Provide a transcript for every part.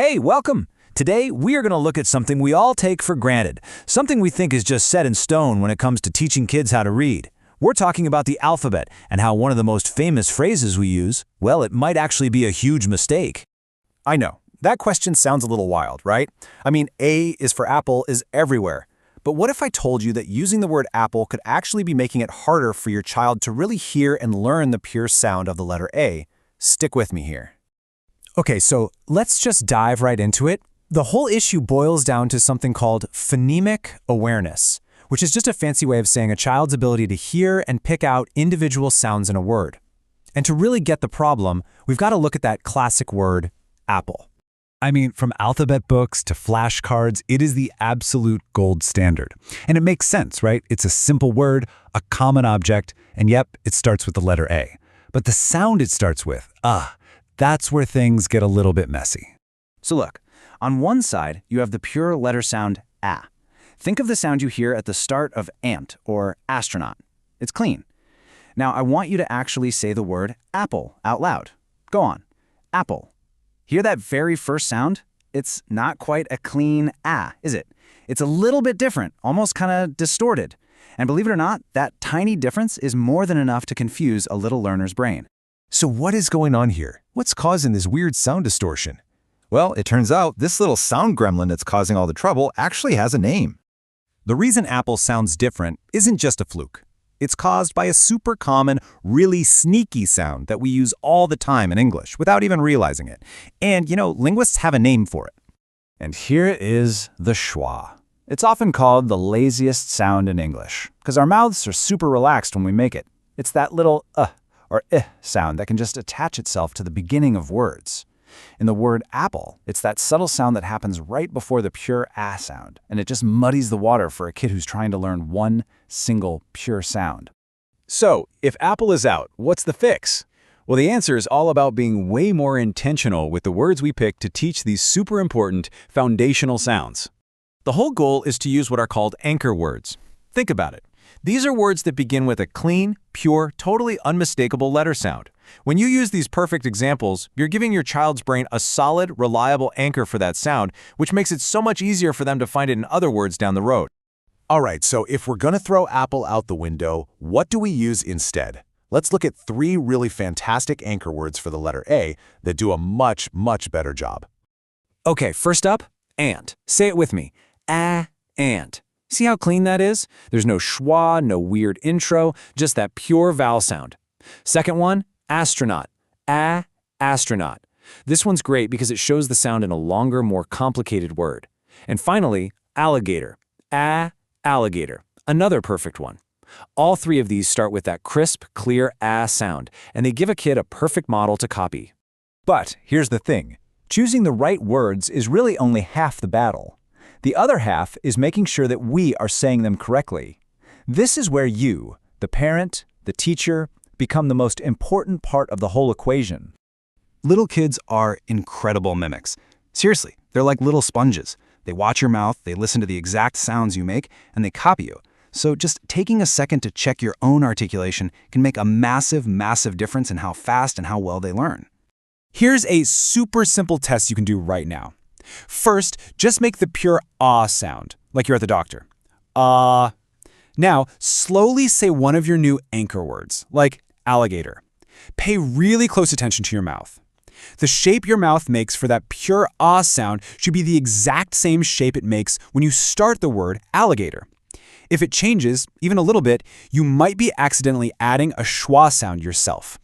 Hey, welcome! Today, we are going to look at something we all take for granted, something we think is just set in stone when it comes to teaching kids how to read. We're talking about the alphabet and how one of the most famous phrases we use, well, it might actually be a huge mistake. I know. That question sounds a little wild, right? I mean, A is for apple is everywhere. But what if I told you that using the word apple could actually be making it harder for your child to really hear and learn the pure sound of the letter A? Stick with me here. Okay, so let's just dive right into it. The whole issue boils down to something called phonemic awareness, which is just a fancy way of saying a child's ability to hear and pick out individual sounds in a word. And to really get the problem, we've got to look at that classic word, apple. I mean, from alphabet books to flashcards, it is the absolute gold standard. And it makes sense, right? It's a simple word, a common object, and yep, it starts with the letter A. But the sound it starts with, that's where things get a little bit messy. So look, on one side, you have the pure letter sound A. Think of the sound you hear at the start of ant or astronaut. It's clean. Now, I want you to actually say the word apple out loud. Go on, apple. Hear that very first sound? It's not quite a clean A, is it? It's a little bit different, almost kind of distorted. And believe it or not, that tiny difference is more than enough to confuse a little learner's brain. So what is going on here? What's causing this weird sound distortion? Well, it turns out this little sound gremlin that's causing all the trouble actually has a name. The reason apple sounds different isn't just a fluke. It's caused by a super common, really sneaky sound that we use all the time in English without even realizing it. And, linguists have a name for it. And here is the schwa. It's often called the laziest sound in English because our mouths are super relaxed when we make it. It's that little or sound that can just attach itself to the beginning of words. In the word apple, it's that subtle sound that happens right before the pure A sound, and it just muddies the water for a kid who's trying to learn one single pure sound. So, if apple is out, what's the fix? Well, the answer is all about being way more intentional with the words we pick to teach these super important foundational sounds. The whole goal is to use what are called anchor words. Think about it. These are words that begin with a clean, pure, totally unmistakable letter sound. When you use these perfect examples, you're giving your child's brain a solid, reliable anchor for that sound, which makes it so much easier for them to find it in other words down the road. All right, so if we're going to throw apple out the window, what do we use instead? Let's look at 3 really fantastic anchor words for the letter A that do a much, much better job. Okay, first up, ant. Say it with me. Ant. See how clean that is? There's no schwa, no weird intro, just that pure vowel sound. Second one, astronaut. Astronaut. This one's great because it shows the sound in a longer, more complicated word. And finally, alligator. Alligator. Another perfect one. All 3 of these start with that crisp, clear sound, and they give a kid a perfect model to copy. But here's the thing. Choosing the right words is really only half the battle. The other half is making sure that we are saying them correctly. This is where you, the parent, the teacher, become the most important part of the whole equation. Little kids are incredible mimics. Seriously, they're like little sponges. They watch your mouth, they listen to the exact sounds you make, and they copy you. So just taking a second to check your own articulation can make a massive, massive difference in how fast and how well they learn. Here's a super simple test you can do right now. First, just make the pure ah sound, like you're at the doctor. Ah. Now, slowly say one of your new anchor words, like alligator. Pay really close attention to your mouth. The shape your mouth makes for that pure ah sound should be the exact same shape it makes when you start the word alligator. If it changes, even a little bit, you might be accidentally adding a schwa sound yourself.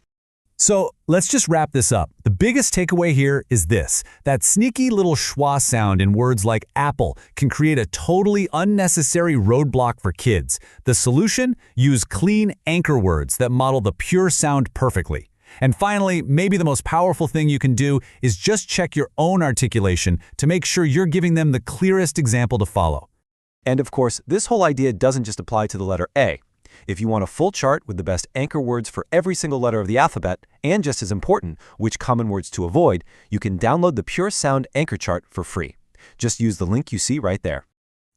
So let's just wrap this up. The biggest takeaway here is this: that sneaky little schwa sound in words like apple can create a totally unnecessary roadblock for kids. The solution? Use clean anchor words that model the pure sound perfectly. And finally, maybe the most powerful thing you can do is just check your own articulation to make sure you're giving them the clearest example to follow. And of course, this whole idea doesn't just apply to the letter A. If you want a full chart with the best anchor words for every single letter of the alphabet, and just as important, which common words to avoid, you can download the Pure Sound Anchor Chart for free. Just use the link you see right there.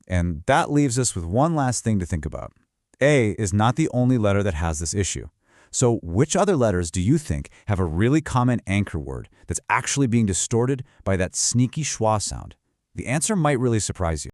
And that leaves us with one last thing to think about. A is not the only letter that has this issue. So which other letters do you think have a really common anchor word that's actually being distorted by that sneaky schwa sound? The answer might really surprise you.